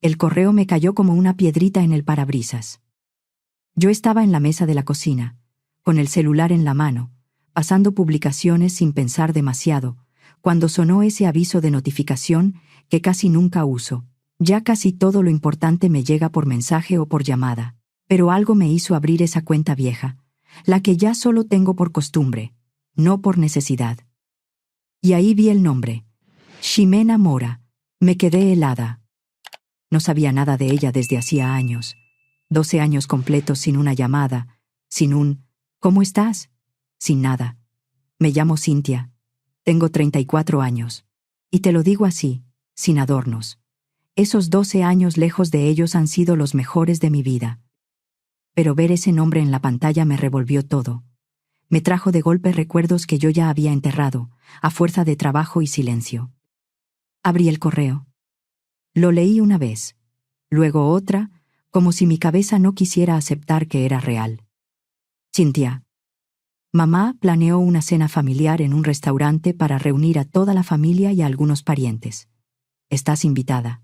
El correo me cayó como una piedrita en el parabrisas. Yo estaba en la mesa de la cocina, con el celular en la mano, pasando publicaciones sin pensar demasiado, cuando sonó ese aviso de notificación que casi nunca uso. Ya casi todo lo importante me llega por mensaje o por llamada, pero algo me hizo abrir esa cuenta vieja, la que ya solo tengo por costumbre, no por necesidad. Y ahí vi el nombre, Ximena Mora. Me quedé helada. No sabía nada de ella desde hacía años, 12 años completos sin una llamada, sin un ¿cómo estás? Sin nada. Me llamo Cintia. Tengo 34 años. Y te lo digo así, sin adornos. Esos 12 años lejos de ellos han sido los mejores de mi vida. Pero ver ese nombre en la pantalla me revolvió todo. Me trajo de golpe recuerdos que yo ya había enterrado, a fuerza de trabajo y silencio. Abrí el correo. Lo leí una vez, luego otra, como si mi cabeza no quisiera aceptar que era real. Cintia. Mamá planeó una cena familiar en un restaurante para reunir a toda la familia y a algunos parientes. Estás invitada.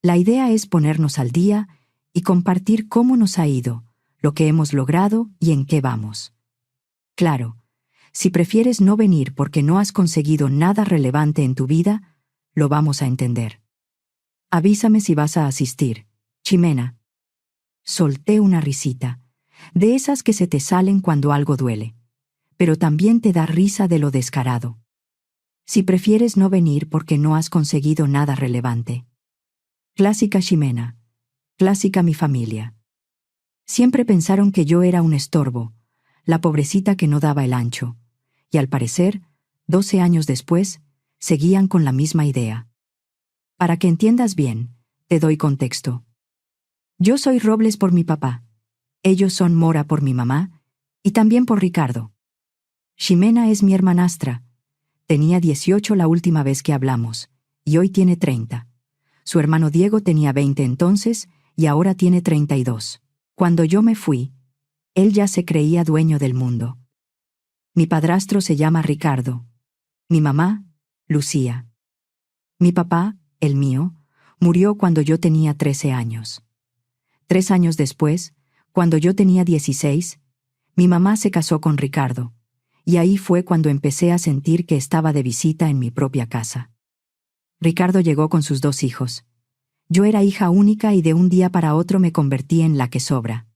La idea es ponernos al día y compartir cómo nos ha ido, lo que hemos logrado y en qué vamos. Claro, si prefieres no venir porque no has conseguido nada relevante en tu vida, lo vamos a entender. Avísame si vas a asistir, Ximena. Solté una risita, de esas que se te salen cuando algo duele, pero también te da risa de lo descarado. Si prefieres no venir porque no has conseguido nada relevante. Clásica Ximena, clásica mi familia. Siempre pensaron que yo era un estorbo, la pobrecita que no daba el ancho, y al parecer, 12 años después, seguían con la misma idea. Para que entiendas bien, te doy contexto. Yo soy Robles por mi papá, ellos son Mora por mi mamá, y también por Ricardo. Ximena es mi hermanastra. Tenía 18 la última vez que hablamos, y hoy tiene 30. Su hermano Diego tenía 20 entonces, y ahora tiene 32. Cuando yo me fui, él ya se creía dueño del mundo. Mi padrastro se llama Ricardo. Mi mamá, Lucía. Mi papá, el mío, murió cuando yo tenía 13 años. 3 años después, cuando yo tenía 16, mi mamá se casó con Ricardo, y ahí fue cuando empecé a sentir que estaba de visita en mi propia casa. Ricardo llegó con sus 2 hijos. Yo era hija única y de un día para otro me convertí en la que sobra.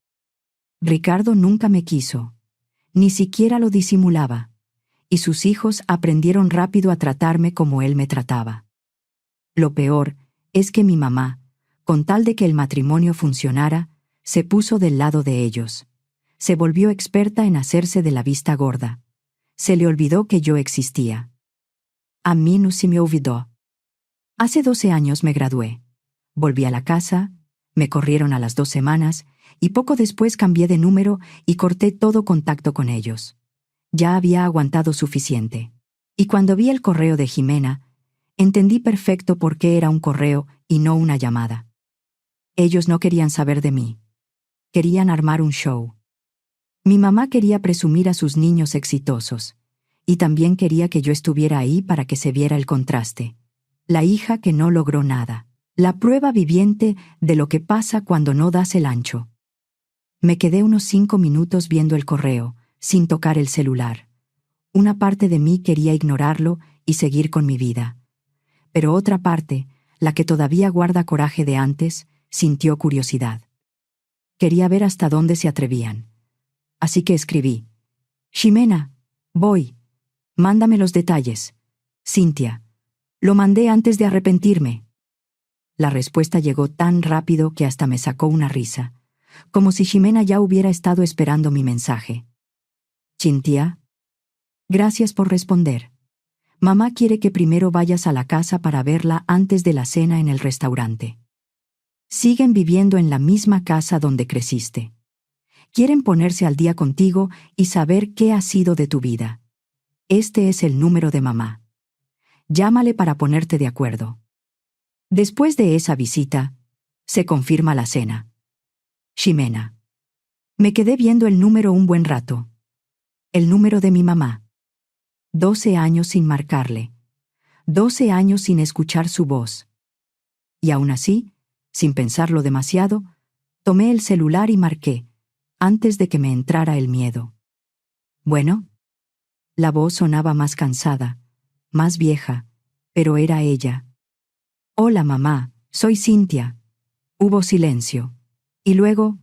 Ricardo nunca me quiso, ni siquiera lo disimulaba, y sus hijos aprendieron rápido a tratarme como él me trataba. Lo peor es que mi mamá, con tal de que el matrimonio funcionara, se puso del lado de ellos. Se volvió experta en hacerse de la vista gorda. Se le olvidó que yo existía. A mí no se me olvidó. Hace 12 años me gradué. Volví a la casa, me corrieron a las 2 semanas, y poco después cambié de número y corté todo contacto con ellos. Ya había aguantado suficiente. Y cuando vi el correo de Ximena, entendí perfecto por qué era un correo y no una llamada. Ellos no querían saber de mí. Querían armar un show. Mi mamá quería presumir a sus niños exitosos, y también quería que yo estuviera ahí para que se viera el contraste. La hija que no logró nada. La prueba viviente de lo que pasa cuando no das el ancho. Me quedé unos 5 minutos viendo el correo, sin tocar el celular. Una parte de mí quería ignorarlo y seguir con mi vida. Pero otra parte, la que todavía guarda coraje de antes, sintió curiosidad. Quería ver hasta dónde se atrevían. Así que escribí: Ximena, voy. Mándame los detalles. Cintia. Lo mandé antes de arrepentirme. La respuesta llegó tan rápido que hasta me sacó una risa, como si Ximena ya hubiera estado esperando mi mensaje. Cintia. Gracias por responder. Mamá quiere que primero vayas a la casa para verla antes de la cena en el restaurante. Siguen viviendo en la misma casa donde creciste. Quieren ponerse al día contigo y saber qué ha sido de tu vida. Este es el número de mamá. Llámale para ponerte de acuerdo. Después de esa visita, se confirma la cena. Ximena. Me quedé viendo el número un buen rato. El número de mi mamá. 12 años sin marcarle. 12 años sin escuchar su voz. Y aún así, Sin pensarlo demasiado, tomé el celular y marqué, antes de que me entrara el miedo. «Bueno». La voz sonaba más cansada, más vieja, pero era ella. «Hola, mamá, soy Cynthia». Hubo silencio. Y luego,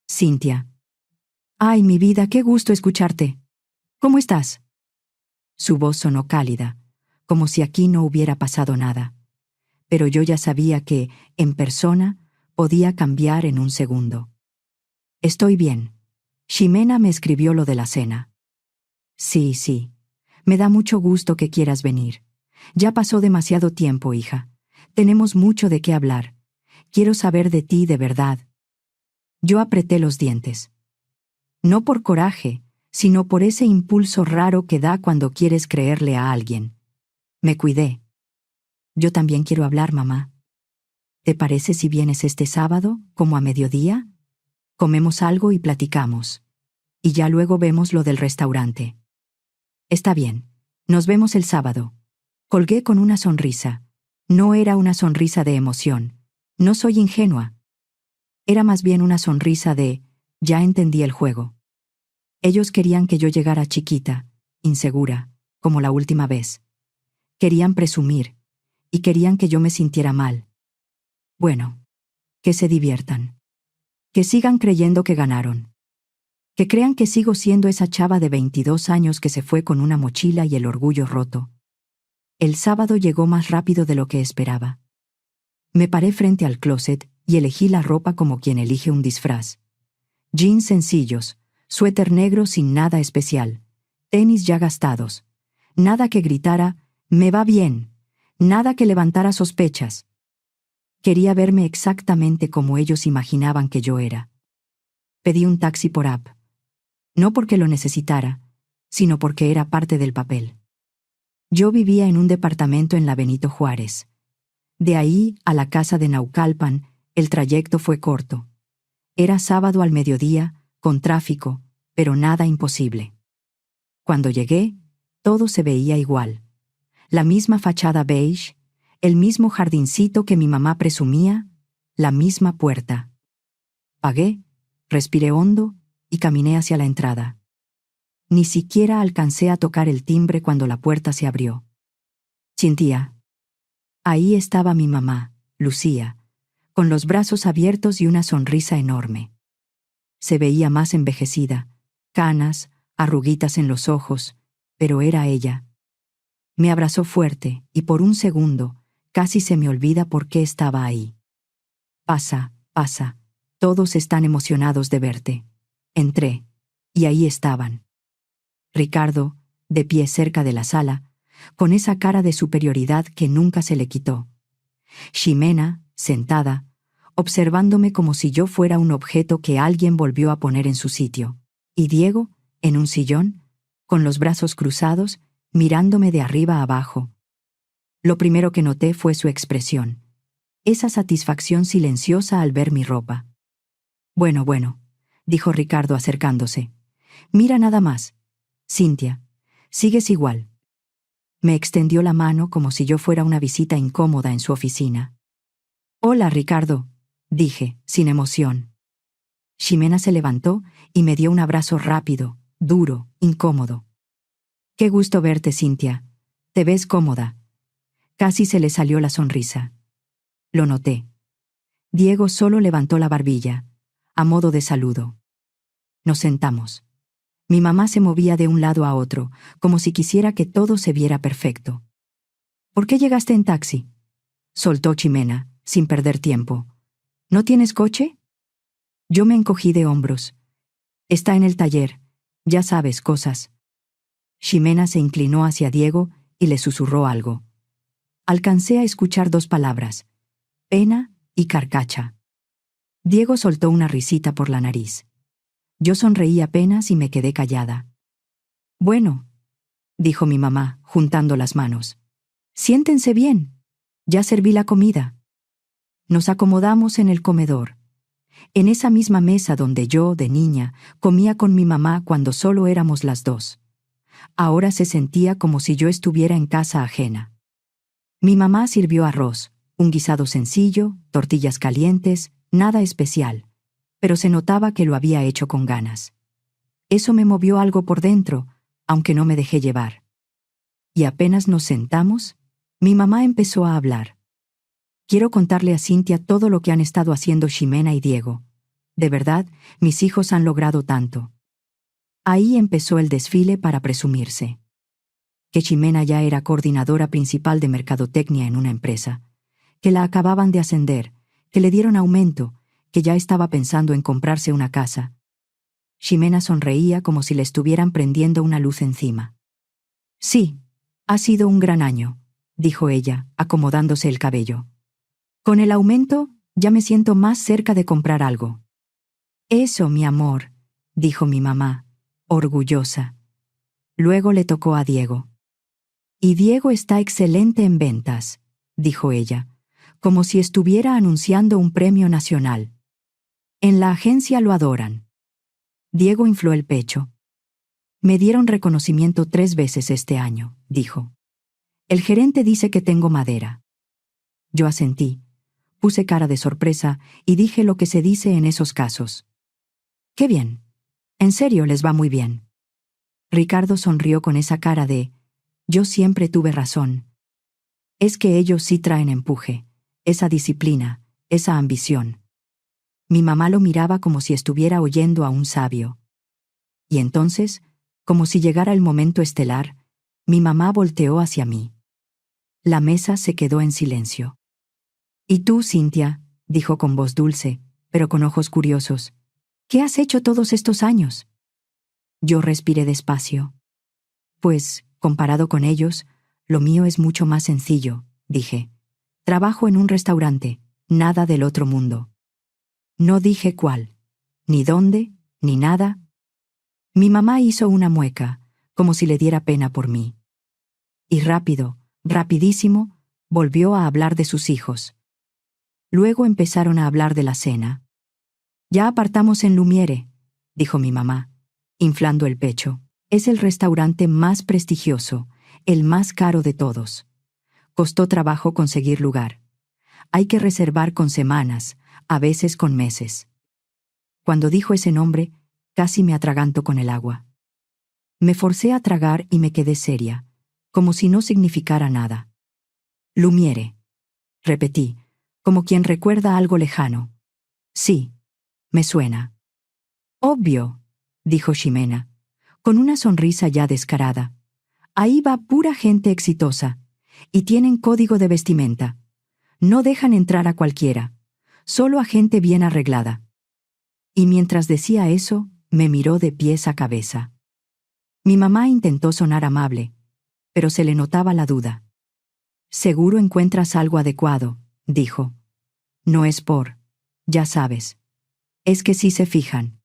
«Cynthia». «Ay, mi vida, qué gusto escucharte. ¿Cómo estás?» Su voz sonó cálida, como si aquí no hubiera pasado nada. Pero yo ya sabía que, en persona, podía cambiar en un segundo. «Estoy bien. Ximena me escribió lo de la cena». «Sí, sí. Me da mucho gusto que quieras venir. Ya pasó demasiado tiempo, hija. Tenemos mucho de qué hablar. Quiero saber de ti de verdad». Yo apreté los dientes. No por coraje, sino por ese impulso raro que da cuando quieres creerle a alguien. Me cuidé. «Yo también quiero hablar, mamá. ¿Te parece si vienes este sábado, como a mediodía? Comemos algo y platicamos. Y ya luego vemos lo del restaurante». «Está bien. Nos vemos el sábado». Colgué con una sonrisa. No era una sonrisa de emoción. No soy ingenua. Era más bien una sonrisa de, ya entendí el juego. Ellos querían que yo llegara chiquita, insegura, como la última vez. Querían presumir, y querían que yo me sintiera mal. Bueno, que se diviertan. Que sigan creyendo que ganaron. Que crean que sigo siendo esa chava de 22 años que se fue con una mochila y el orgullo roto. El sábado llegó más rápido de lo que esperaba. Me paré frente al closet y elegí la ropa como quien elige un disfraz. Jeans sencillos, suéter negro sin nada especial, tenis ya gastados. Nada que gritara, «me va bien», nada que levantara sospechas. Quería verme exactamente como ellos imaginaban que yo era. Pedí un taxi por app. No porque lo necesitara, sino porque era parte del papel. Yo vivía en un departamento en la Benito Juárez. De ahí a la casa de Naucalpan, el trayecto fue corto. Era sábado al mediodía, con tráfico, pero nada imposible. Cuando llegué, todo se veía igual. La misma fachada beige, el mismo jardincito que mi mamá presumía, la misma puerta. Pagué, respiré hondo y caminé hacia la entrada. Ni siquiera alcancé a tocar el timbre cuando la puerta se abrió. «Cynthia». Ahí estaba mi mamá, Lucía, con los brazos abiertos y una sonrisa enorme. Se veía más envejecida, canas, arruguitas en los ojos, pero era ella. Me abrazó fuerte y por un segundo casi se me olvida por qué estaba ahí. «Pasa, pasa, todos están emocionados de verte». Entré, y ahí estaban. Ricardo, de pie cerca de la sala, con esa cara de superioridad que nunca se le quitó. Ximena, sentada, observándome como si yo fuera un objeto que alguien volvió a poner en su sitio. Y Diego, en un sillón, con los brazos cruzados, mirándome de arriba a abajo. Lo primero que noté fue su expresión, esa satisfacción silenciosa al ver mi ropa. «Bueno, bueno», dijo Ricardo acercándose. «Mira nada más. Cynthia, sigues igual». Me extendió la mano como si yo fuera una visita incómoda en su oficina. «Hola, Ricardo», dije, sin emoción. Ximena se levantó y me dio un abrazo rápido, duro, incómodo. «Qué gusto verte, Cynthia. Te ves cómoda». Casi se le salió la sonrisa. Lo noté. Diego solo levantó la barbilla, a modo de saludo. Nos sentamos. Mi mamá se movía de un lado a otro, como si quisiera que todo se viera perfecto. «¿Por qué llegaste en taxi?», soltó Ximena, sin perder tiempo. «¿No tienes coche?». Yo me encogí de hombros. «Está en el taller. Ya sabes, cosas». Ximena se inclinó hacia Diego y le susurró algo. Alcancé a escuchar 2 palabras: pena y carcacha. Diego soltó una risita por la nariz. Yo sonreí apenas y me quedé callada. «Bueno», dijo mi mamá, juntando las manos. «Siéntense bien. Ya serví la comida». Nos acomodamos en el comedor, en esa misma mesa donde yo, de niña, comía con mi mamá cuando solo éramos las 2. Ahora se sentía como si yo estuviera en casa ajena. Mi mamá sirvió arroz, Un guisado sencillo, tortillas calientes, nada especial, pero se notaba que lo había hecho con ganas. Eso me movió algo por dentro, aunque no me dejé llevar. Y apenas nos sentamos, mi mamá empezó a hablar. Quiero contarle a Cynthia todo lo que han estado haciendo Ximena y Diego. De verdad, mis hijos han logrado tanto. Ahí empezó el desfile para presumirse. Que Ximena ya era coordinadora principal de mercadotecnia en una empresa, que la acababan de ascender, que le dieron aumento, que ya estaba pensando en comprarse una casa. Ximena sonreía como si le estuvieran prendiendo una luz encima. Sí, ha sido un gran año, dijo ella, acomodándose el cabello. Con el aumento, ya me siento más cerca de comprar algo. Eso, mi amor, dijo mi mamá, orgullosa. Luego le tocó a Diego. Y Diego está excelente en ventas, dijo ella, como si estuviera anunciando un premio nacional. En la agencia lo adoran. Diego infló el pecho. Me dieron reconocimiento 3 veces este año, dijo. El gerente dice que tengo madera. Yo asentí, puse cara de sorpresa y dije lo que se dice en esos casos. ¡Qué bien! En serio les va muy bien. Ricardo sonrió con esa cara de, yo siempre tuve razón. Es que ellos sí traen empuje, esa disciplina, esa ambición. Mi mamá lo miraba como si estuviera oyendo a un sabio. Y entonces, como si llegara el momento estelar, mi mamá volteó hacia mí. La mesa se quedó en silencio. «¿Y tú, Cynthia?», dijo con voz dulce, pero con ojos curiosos. «¿Qué has hecho todos estos años?». Yo respiré despacio. «Pues, comparado con ellos, lo mío es mucho más sencillo», dije. «Trabajo en un restaurante, nada del otro mundo». No dije cuál, ni dónde, ni nada. Mi mamá hizo una mueca, como si le diera pena por mí. Y rápido, rapidísimo, volvió a hablar de sus hijos. Luego empezaron a hablar de la cena. «Ya apartamos en Lumiere», dijo mi mamá, inflando el pecho. «Es el restaurante más prestigioso, el más caro de todos. Costó trabajo conseguir lugar. Hay que reservar con semanas, a veces con meses». Cuando dijo ese nombre, casi me atraganto con el agua. Me forcé a tragar y me quedé seria, como si no significara nada. «Lumiere», repetí, como quien recuerda algo lejano. «Sí, me suena». «Obvio», dijo Ximena, con una sonrisa ya descarada. «Ahí va pura gente exitosa, y tienen código de vestimenta. No dejan entrar a cualquiera, solo a gente bien arreglada». Y mientras decía eso, me miró de pies a cabeza. Mi mamá intentó sonar amable, pero se le notaba la duda. «Seguro encuentras algo adecuado», dijo. «No es por, ya sabes. Es que sí se fijan».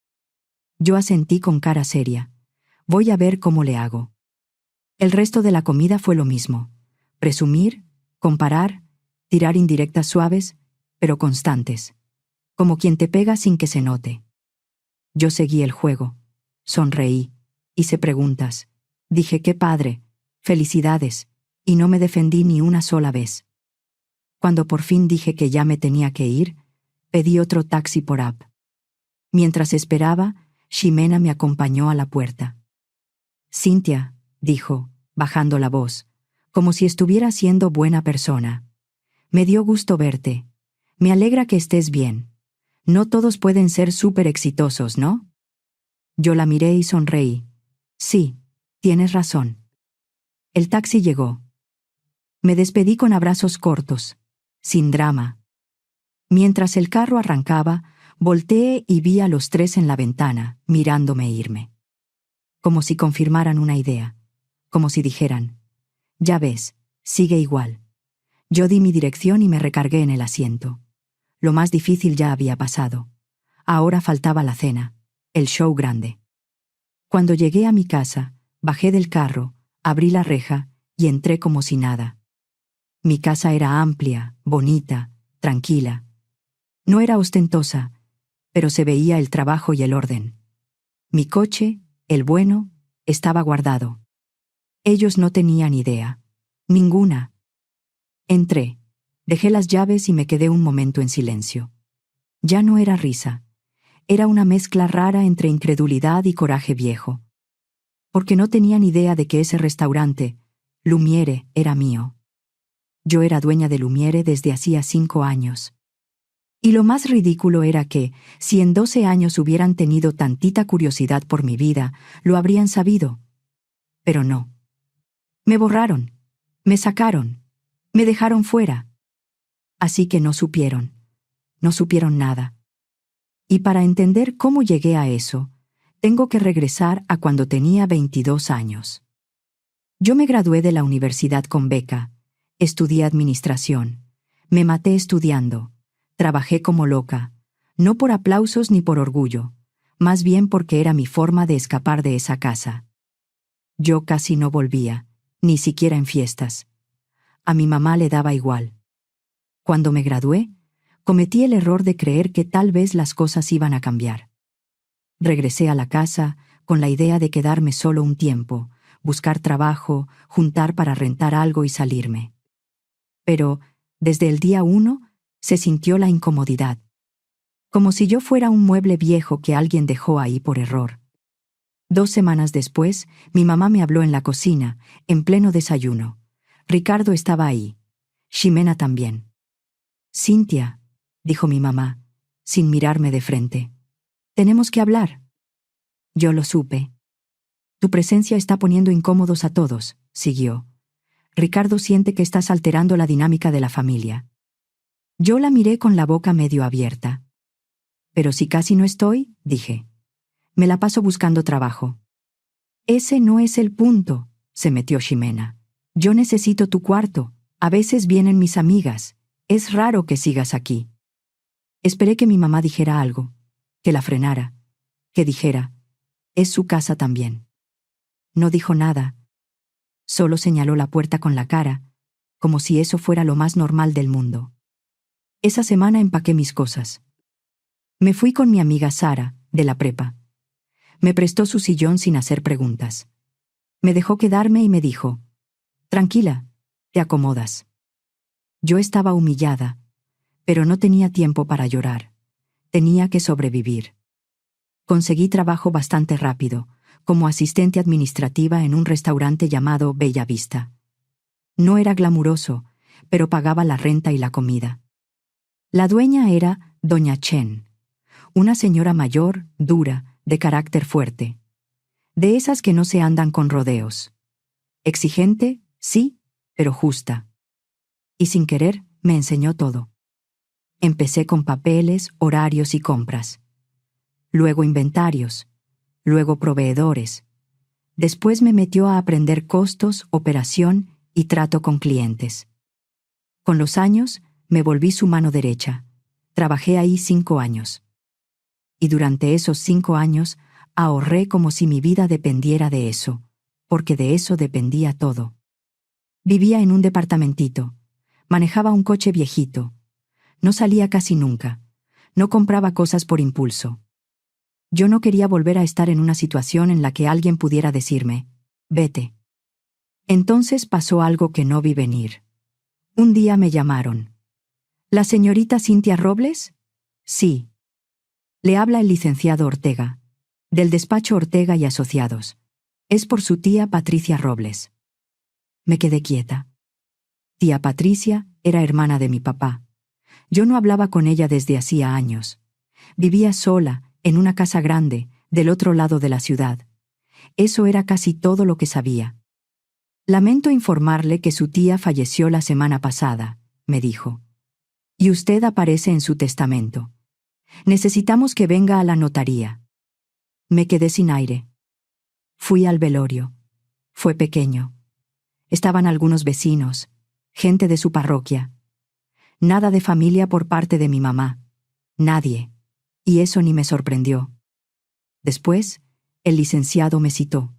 Yo asentí con cara seria. «Voy a ver cómo le hago». El resto de la comida fue lo mismo. Presumir, comparar, tirar indirectas suaves, pero constantes. Como quien te pega sin que se note. Yo seguí el juego. Sonreí. Hice preguntas. Dije «qué padre, felicidades», y no me defendí ni una sola vez. Cuando por fin dije que ya me tenía que ir, pedí otro taxi por app. Mientras esperaba, Ximena me acompañó a la puerta. «Cynthia», dijo, bajando la voz, como si estuviera siendo buena persona. «Me dio gusto verte. Me alegra que estés bien. No todos pueden ser súper exitosos, ¿no?». Yo la miré y sonreí. «Sí, tienes razón». El taxi llegó. Me despedí con abrazos cortos, sin drama. Mientras el carro arrancaba, volteé y vi a los 3 en la ventana, mirándome irme. Como si confirmaran una idea, como si dijeran, «Ya ves, sigue igual». Yo di mi dirección y me recargué en el asiento. Lo más difícil ya había pasado. Ahora faltaba la cena, el show grande. Cuando llegué a mi casa, bajé del carro, abrí la reja y entré como si nada. Mi casa era amplia, bonita, tranquila. No era ostentosa, pero se veía el trabajo y el orden. Mi coche, el bueno, estaba guardado. Ellos no tenían idea. Ninguna. Entré. Dejé las llaves y me quedé un momento en silencio. Ya no era risa. Era una mezcla rara entre incredulidad y coraje viejo. Porque no tenía ni idea de que ese restaurante, Lumiere, era mío. Yo era dueña de Lumiere desde hacía 5 años. Y lo más ridículo era que, si en 12 años hubieran tenido tantita curiosidad por mi vida, lo habrían sabido. Pero no. Me borraron. Me sacaron. Me dejaron fuera. Así que no supieron. No supieron nada. Y para entender cómo llegué a eso, tengo que regresar a cuando tenía 22 años. Yo me gradué de la universidad con beca, estudié administración, me maté estudiando, trabajé como loca, no por aplausos ni por orgullo, más bien porque era mi forma de escapar de esa casa. Yo casi no volvía, ni siquiera en fiestas. A mi mamá le daba igual. Cuando me gradué, cometí el error de creer que tal vez las cosas iban a cambiar. Regresé a la casa con la idea de quedarme solo un tiempo, buscar trabajo, juntar para rentar algo y salirme. Pero, desde el día 1, se sintió la incomodidad. Como si yo fuera un mueble viejo que alguien dejó ahí por error. 2 semanas después, mi mamá me habló en la cocina, en pleno desayuno. Ricardo estaba ahí. Ximena también. «Cintia», dijo mi mamá, sin mirarme de frente. «Tenemos que hablar». Yo lo supe. «Tu presencia está poniendo incómodos a todos», siguió. «Ricardo siente que estás alterando la dinámica de la familia». Yo la miré con la boca medio abierta. «Pero si casi no estoy», dije. «Me la paso buscando trabajo». «Ese no es el punto», se metió Ximena. «Yo necesito tu cuarto. A veces vienen mis amigas. Es raro que sigas aquí». Esperé que mi mamá dijera algo, que la frenara, que dijera, «Es su casa también». No dijo nada. Solo señaló la puerta con la cara, como si eso fuera lo más normal del mundo. Esa semana empaqué mis cosas. Me fui con mi amiga Sara, de la prepa. Me prestó su sillón sin hacer preguntas. Me dejó quedarme y me dijo, «Tranquila, te acomodas». Yo estaba humillada, pero no tenía tiempo para llorar. Tenía que sobrevivir. Conseguí trabajo bastante rápido, como asistente administrativa en un restaurante llamado Bella Vista. No era glamuroso, pero pagaba la renta y la comida. La dueña era doña Chen, una señora mayor, dura, de carácter fuerte. De esas que no se andan con rodeos. Exigente, sí, pero justa. Y sin querer, me enseñó todo. Empecé con papeles, horarios y compras. Luego inventarios. Luego proveedores. Después me metió a aprender costos, operación y trato con clientes. Con los años, me volví su mano derecha. Trabajé ahí 5 años. Y durante esos 5 años, ahorré como si mi vida dependiera de eso, porque de eso dependía todo. Vivía en un departamentito. Manejaba un coche viejito. No salía casi nunca. No compraba cosas por impulso. Yo no quería volver a estar en una situación en la que alguien pudiera decirme, «Vete». Entonces pasó algo que no vi venir. Un día me llamaron. «¿La señorita Cintia Robles?» «Sí». «Le habla el licenciado Ortega, del despacho Ortega y Asociados. Es por su tía Patricia Robles». Me quedé quieta. Tía Patricia era hermana de mi papá. Yo no hablaba con ella desde hacía años. Vivía sola, en una casa grande, del otro lado de la ciudad. Eso era casi todo lo que sabía. «Lamento informarle que su tía falleció la semana pasada», me dijo. «Y usted aparece en su testamento. Necesitamos que venga a la notaría». Me quedé sin aire. Fui al velorio. Fue pequeño. Estaban algunos vecinos, gente de su parroquia. Nada de familia por parte de mi mamá. Nadie. Y eso ni me sorprendió. Después, el licenciado me citó.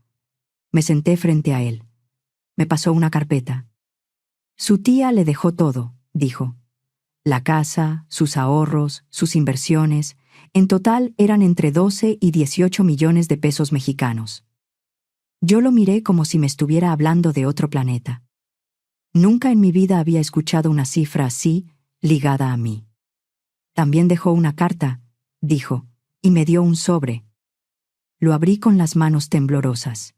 Me senté frente a él. Me pasó una carpeta. Su tía le dejó todo, dijo. La casa, sus ahorros, sus inversiones, en total eran entre 12 y 18 millones de pesos mexicanos. Yo lo miré como si me estuviera hablando de otro planeta. Nunca en mi vida había escuchado una cifra así, ligada a mí. También dejó una carta, dijo, y me dio un sobre. Lo abrí con las manos temblorosas.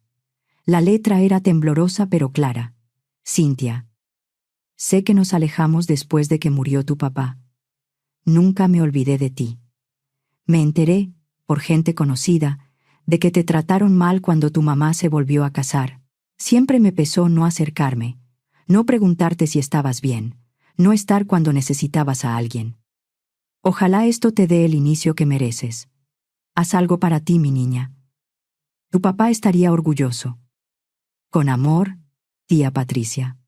La letra era temblorosa pero clara. Cynthia. Sé que nos alejamos después de que murió tu papá. Nunca me olvidé de ti. Me enteré, por gente conocida, de que te trataron mal cuando tu mamá se volvió a casar. Siempre me pesó no acercarme, no preguntarte si estabas bien, no estar cuando necesitabas a alguien. Ojalá esto te dé el inicio que mereces. Haz algo para ti, mi niña. Tu papá estaría orgulloso. Con amor, tía Patricia.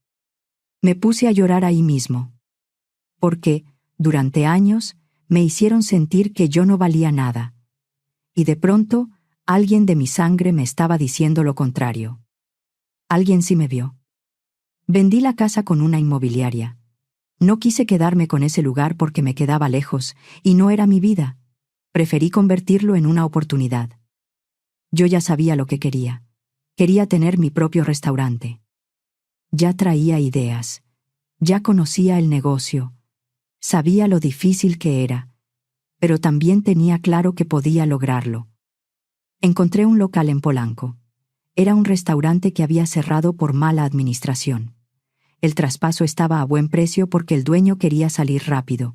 Me puse a llorar ahí mismo. Porque, durante años, me hicieron sentir que yo no valía nada. Y de pronto, alguien de mi sangre me estaba diciendo lo contrario. Alguien sí me vio. Vendí la casa con una inmobiliaria. No quise quedarme con ese lugar porque me quedaba lejos, y no era mi vida. Preferí convertirlo en una oportunidad. Yo ya sabía lo que quería. Quería tener mi propio restaurante. Ya traía ideas. Ya conocía el negocio. Sabía lo difícil que era. Pero también tenía claro que podía lograrlo. Encontré un local en Polanco. Era un restaurante que había cerrado por mala administración. El traspaso estaba a buen precio porque el dueño quería salir rápido.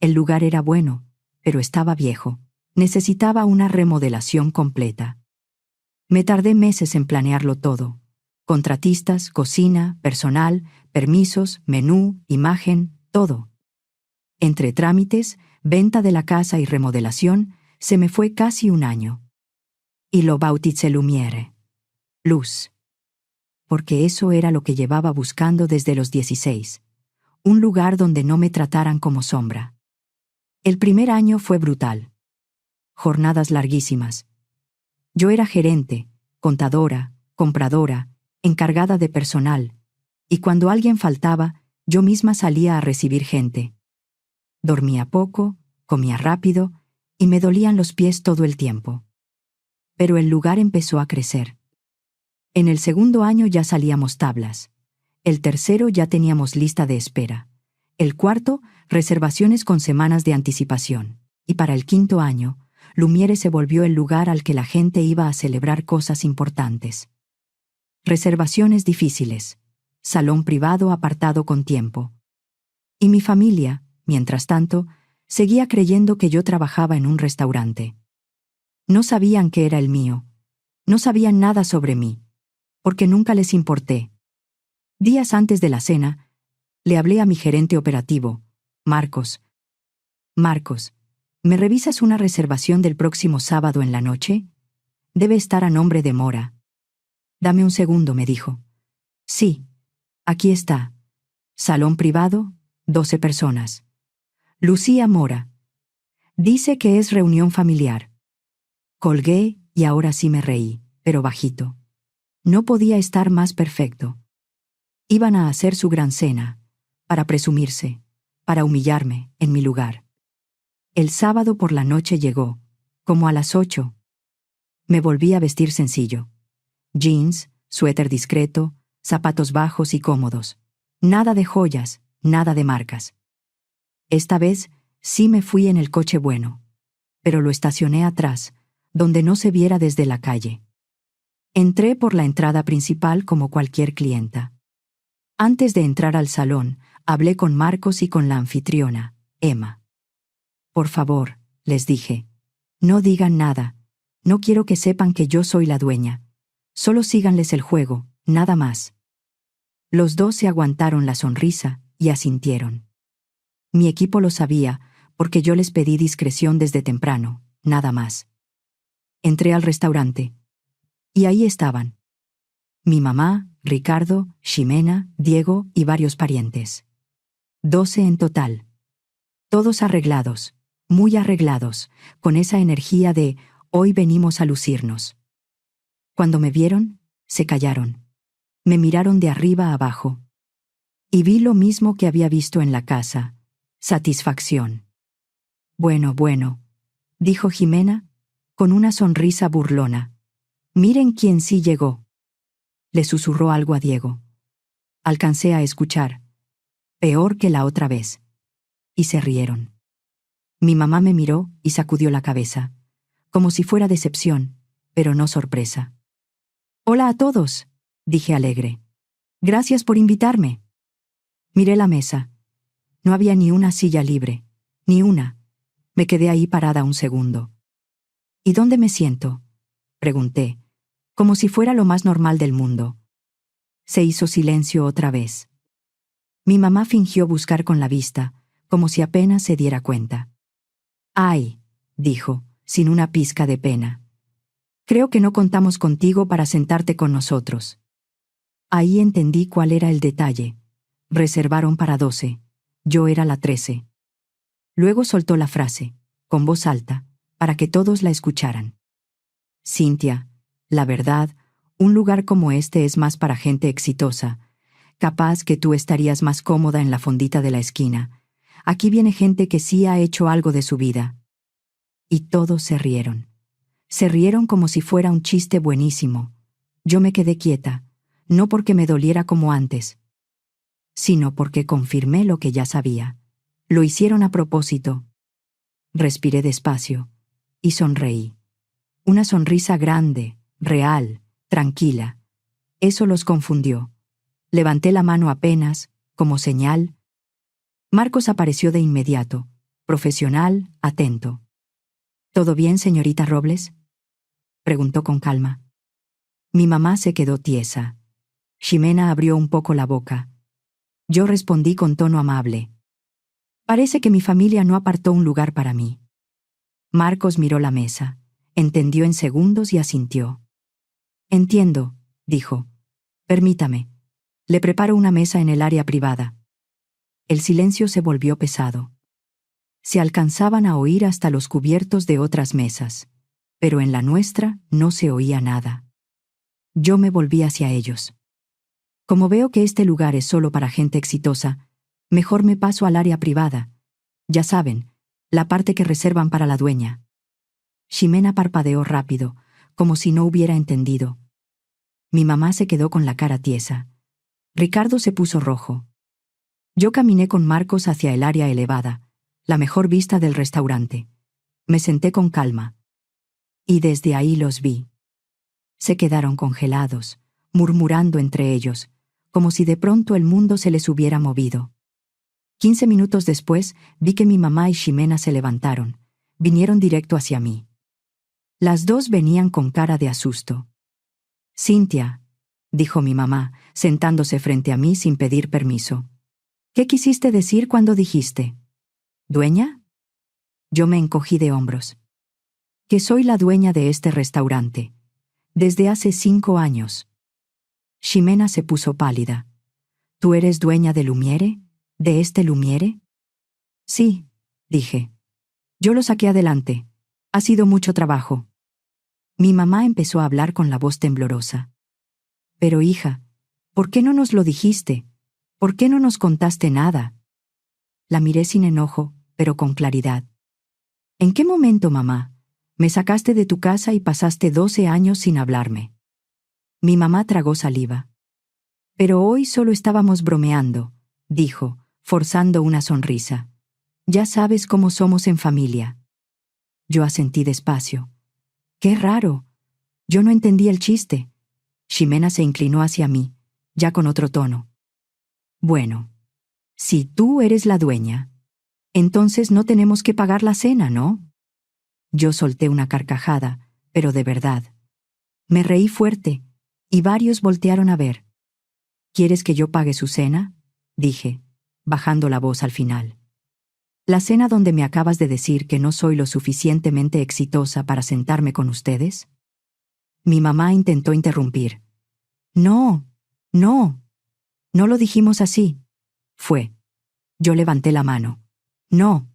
El lugar era bueno, pero estaba viejo. Necesitaba una remodelación completa. Me tardé meses en planearlo todo. Contratistas, cocina, personal, permisos, menú, imagen, todo. Entre trámites, venta de la casa y remodelación, se me fue casi un año. Y lo bauticé Lumiere. Luz. Porque eso era lo que llevaba buscando desde los 16. Un lugar donde no me trataran como sombra. El primer año fue brutal. Jornadas larguísimas. Yo era gerente, contadora, compradora, encargada de personal, y cuando alguien faltaba, yo misma salía a recibir gente. Dormía poco, comía rápido, y me dolían los pies todo el tiempo. Pero el lugar empezó a crecer. En el segundo año ya salíamos tablas. El tercero ya teníamos lista de espera. El cuarto, reservaciones con semanas de anticipación. Y para el quinto año, Lumiere se volvió el lugar al que la gente iba a celebrar cosas importantes. Reservaciones difíciles. Salón privado apartado con tiempo. Y mi familia, mientras tanto, seguía creyendo que yo trabajaba en un restaurante. No sabían que era el mío. No sabían nada sobre mí, porque nunca les importé. Días antes de la cena, le hablé a mi gerente operativo, Marcos. Marcos, ¿me revisas una reservación del próximo sábado en la noche? Debe estar a nombre de Mora. Dame un segundo, me dijo. Sí, aquí está. Salón privado, 12 personas. Lucía Mora. Dice que es reunión familiar. Colgué y ahora sí me reí, pero bajito. No podía estar más perfecto. Iban a hacer su gran cena, para presumirse, para humillarme en mi lugar. El sábado por la noche llegó, como a las 8. Me volví a vestir sencillo. Jeans, suéter discreto, zapatos bajos y cómodos. Nada de joyas, nada de marcas. Esta vez sí me fui en el coche bueno, pero lo estacioné atrás, donde no se viera desde la calle. Entré por la entrada principal como cualquier clienta. Antes de entrar al salón, hablé con Marcos y con la anfitriona, Emma. Por favor, les dije, no digan nada, no quiero que sepan que yo soy la dueña. Solo síganles el juego, nada más. Los dos se aguantaron la sonrisa y asintieron. Mi equipo lo sabía, porque yo les pedí discreción desde temprano, nada más. Entré al restaurante. Y ahí estaban. Mi mamá, Ricardo, Ximena, Diego y varios parientes. 12 en total. Todos arreglados, muy arreglados, con esa energía de hoy venimos a lucirnos. Cuando me vieron, se callaron. Me miraron de arriba a abajo. Y vi lo mismo que había visto en la casa, satisfacción. Bueno, dijo Ximena, con una sonrisa burlona. Miren quién sí llegó. Le susurró algo a Diego. Alcancé a escuchar. Peor que la otra vez. Y se rieron. Mi mamá me miró y sacudió la cabeza, como si fuera decepción, pero no sorpresa. «Hola a todos», dije alegre. «Gracias por invitarme». Miré la mesa. No había ni una silla libre, ni una. Me quedé ahí parada un segundo. «¿Y dónde me siento?», pregunté, como si fuera lo más normal del mundo. Se hizo silencio otra vez. Mi mamá fingió buscar con la vista, como si apenas se diera cuenta. «Ay», dijo, sin una pizca de pena. «Creo que no contamos contigo para sentarte con nosotros». Ahí entendí cuál era el detalle. Reservaron para 12. Yo era la 13. Luego soltó la frase, con voz alta, para que todos la escucharan. «Cynthia, la verdad, un lugar como este es más para gente exitosa. Capaz que tú estarías más cómoda en la fondita de la esquina. Aquí viene gente que sí ha hecho algo de su vida». Y todos se rieron. Se rieron como si fuera un chiste buenísimo. Yo me quedé quieta, no porque me doliera como antes, sino porque confirmé lo que ya sabía. Lo hicieron a propósito. Respiré despacio y sonreí. Una sonrisa grande, real, tranquila. Eso los confundió. Levanté la mano apenas, como señal. Marcos apareció de inmediato, profesional, atento. «¿Todo bien, señorita Robles?», preguntó con calma. Mi mamá se quedó tiesa. Ximena abrió un poco la boca. Yo respondí con tono amable. «Parece que mi familia no apartó un lugar para mí». Marcos miró la mesa, entendió en segundos y asintió. «Entiendo», dijo. «Permítame. Le preparo una mesa en el área privada». El silencio se volvió pesado. Se alcanzaban a oír hasta los cubiertos de otras mesas, pero en la nuestra no se oía nada. Yo me volví hacia ellos. «Como veo que este lugar es solo para gente exitosa, mejor me paso al área privada. Ya saben, la parte que reservan para la dueña». Ximena parpadeó rápido, como si no hubiera entendido. Mi mamá se quedó con la cara tiesa. Ricardo se puso rojo. Yo caminé con Marcos hacia el área elevada, la mejor vista del restaurante. Me senté con calma. Y desde ahí los vi. Se quedaron congelados, murmurando entre ellos, como si de pronto el mundo se les hubiera movido. 15 minutos después vi que mi mamá y Ximena se levantaron, vinieron directo hacia mí. Las dos venían con cara de asusto. «Cynthia», dijo mi mamá, sentándose frente a mí sin pedir permiso. «¿Qué quisiste decir cuando dijiste? ¿Dueña?». Yo me encogí de hombros. «Que soy la dueña de este restaurante. Desde hace 5 años». Ximena se puso pálida. «¿Tú eres dueña de Lumiere? ¿De este Lumiere?». «Sí», dije. «Yo lo saqué adelante. Ha sido mucho trabajo». Mi mamá empezó a hablar con la voz temblorosa. «Pero hija, ¿por qué no nos lo dijiste? ¿Por qué no nos contaste nada?». La miré sin enojo, pero con claridad. «¿En qué momento, mamá? Me sacaste de tu casa y pasaste 12 años sin hablarme». Mi mamá tragó saliva. «Pero hoy solo estábamos bromeando», dijo, forzando una sonrisa. «Ya sabes cómo somos en familia». Yo asentí despacio. «Qué raro. Yo no entendí el chiste». Ximena se inclinó hacia mí, ya con otro tono. «Bueno, si tú eres la dueña, entonces no tenemos que pagar la cena, ¿no?». Yo solté una carcajada, pero de verdad. Me reí fuerte, y varios voltearon a ver. «¿Quieres que yo pague su cena?», dije, bajando la voz al final. «¿La cena donde me acabas de decir que no soy lo suficientemente exitosa para sentarme con ustedes?». Mi mamá intentó interrumpir. «No, no, no lo dijimos así». Fue. Yo levanté la mano. «No».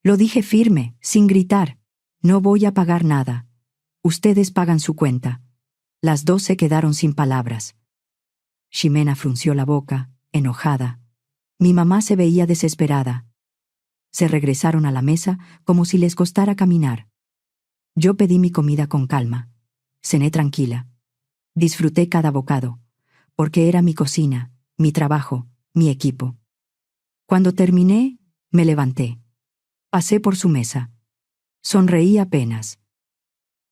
Lo dije firme, sin gritar. «No voy a pagar nada. Ustedes pagan su cuenta». Las dos se quedaron sin palabras. Ximena frunció la boca, enojada. Mi mamá se veía desesperada. Se regresaron a la mesa como si les costara caminar. Yo pedí mi comida con calma. Cené tranquila. Disfruté cada bocado, porque era mi cocina, mi trabajo, mi equipo. Cuando terminé, me levanté. Pasé por su mesa. Sonreí apenas.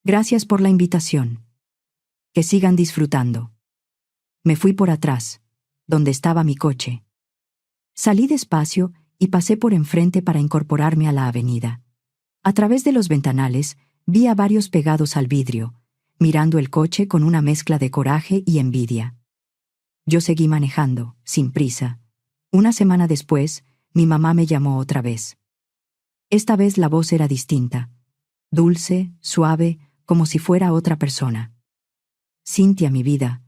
Gracias por la invitación. Que sigan disfrutando. Me fui por atrás, donde estaba mi coche. Salí despacio y pasé por enfrente para incorporarme a la avenida. A través de los ventanales, vi a varios pegados al vidrio, mirando el coche con una mezcla de coraje y envidia. Yo seguí manejando, sin prisa. Una semana después, mi mamá me llamó otra vez. Esta vez la voz era distinta, dulce, suave, como si fuera otra persona. Cintia, mi vida,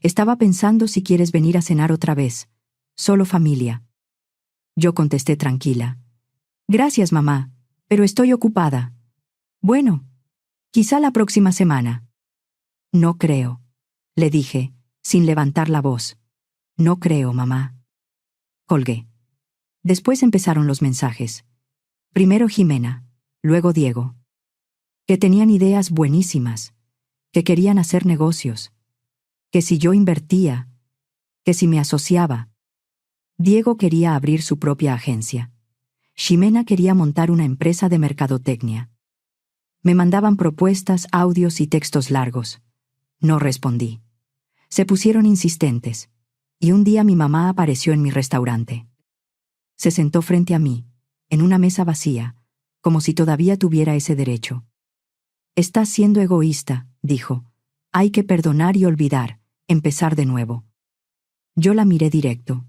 estaba pensando si quieres venir a cenar otra vez, solo familia. Yo contesté tranquila. Gracias, mamá, pero estoy ocupada. Bueno, quizá la próxima semana. No creo, le dije, sin levantar la voz. No creo, mamá. Colgué. Después empezaron los mensajes. Primero Jimena, luego Diego. Que tenían ideas buenísimas, que querían hacer negocios, que si yo invertía, que si me asociaba. Diego quería abrir su propia agencia. Ximena quería montar una empresa de mercadotecnia. Me mandaban propuestas, audios y textos largos. No respondí. Se pusieron insistentes, y un día mi mamá apareció en mi restaurante. Se sentó frente a mí, en una mesa vacía, como si todavía tuviera ese derecho. Estás siendo egoísta, dijo. Hay que perdonar y olvidar, empezar de nuevo. Yo la miré directo.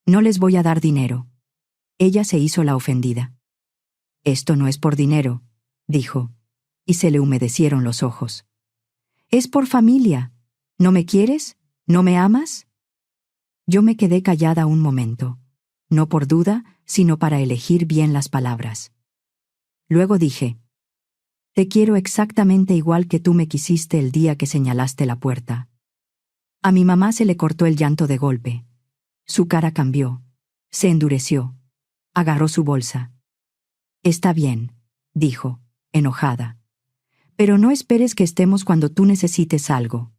No les voy a dar dinero. Ella se hizo la ofendida. Esto no es por dinero, dijo, y se le humedecieron los ojos. Es por familia. ¿No me quieres? ¿No me amas? Yo me quedé callada un momento, no por duda, sino para elegir bien las palabras. Luego dije, te quiero exactamente igual que tú me quisiste el día que señalaste la puerta. A mi mamá se le cortó el llanto de golpe. Su cara cambió, se endureció, agarró su bolsa. Está bien, dijo, enojada. Pero no esperes que estemos cuando tú necesites algo.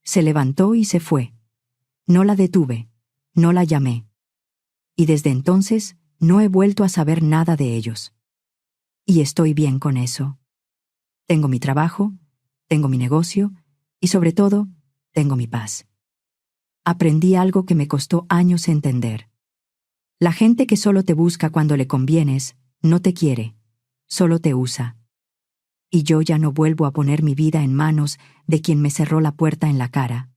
Se levantó y se fue. No la detuve, no la llamé. Y desde entonces no he vuelto a saber nada de ellos. Y estoy bien con eso. Tengo mi trabajo, tengo mi negocio y sobre todo, tengo mi paz. Aprendí algo que me costó años entender. La gente que solo te busca cuando le convienes, no te quiere, solo te usa. Y yo ya no vuelvo a poner mi vida en manos de quien me cerró la puerta en la cara.